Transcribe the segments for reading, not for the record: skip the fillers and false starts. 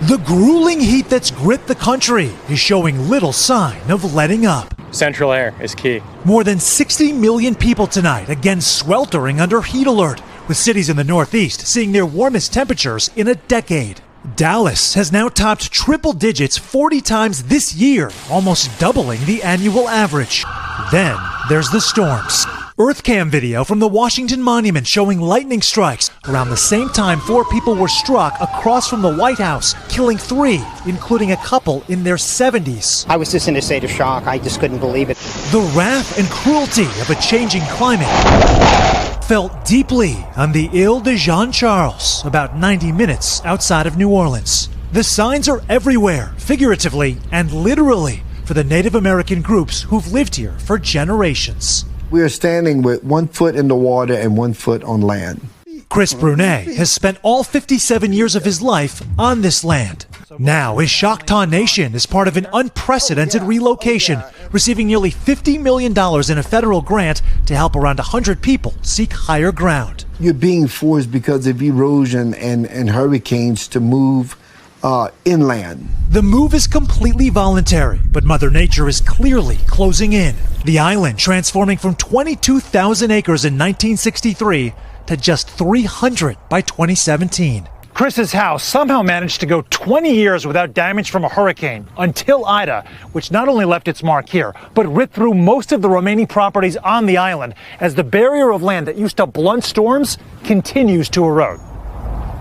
The grueling heat that's gripped the country is showing little sign of letting up. Central air is key. More than 60 million people tonight, again sweltering under heat alert, with cities in the Northeast seeing their warmest temperatures in a decade. Dallas has now topped triple digits 40 times this year, almost doubling the annual average. Then there's the storms. Earthcam video from the Washington Monument showing lightning strikes around the same time 4 people were struck across from the White House, killing 3, including a couple in their 70s. I was just in a state of shock. I just couldn't believe it. The wrath and cruelty of a changing climate felt deeply on the Ile de Jean-Charles, about 90 minutes outside of New Orleans. The signs are everywhere, figuratively and literally, for the Native American groups who've lived here for generations. We are standing with 1 foot in the water and 1 foot on land. Chris Brunet has spent all 57 years of his life on this land. Now his Chocktaw Nation is part of an unprecedented relocation, receiving nearly $50 million in a federal grant to help around 100 people seek higher ground. You're being forced because of erosion and hurricanes to move inland. The move is completely voluntary, but Mother Nature is clearly closing in. The island transforming from 22,000 acres in 1963 to just 300 by 2017. Chris's house somehow managed to go 20 years without damage from a hurricane until Ida, which not only left its mark here, but ripped through most of the remaining properties on the island as the barrier of land that used to blunt storms continues to erode.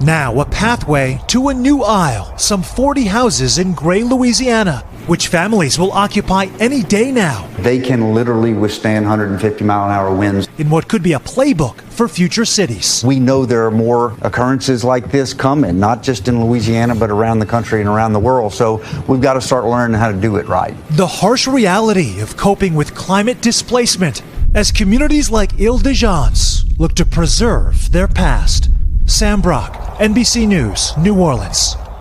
Now a pathway to a new isle, some 40 houses in Gray, Louisiana, which families will occupy any day now. They can literally withstand 150-mile-an-hour winds. In what could be a playbook for future cities. We know there are more occurrences like this coming, not just in Louisiana, but around the country and around the world. So we've got to start learning how to do it right. The harsh reality of coping with climate displacement as communities like Ile de Jean's look to preserve their past. Sam Brock, NBC News, New Orleans.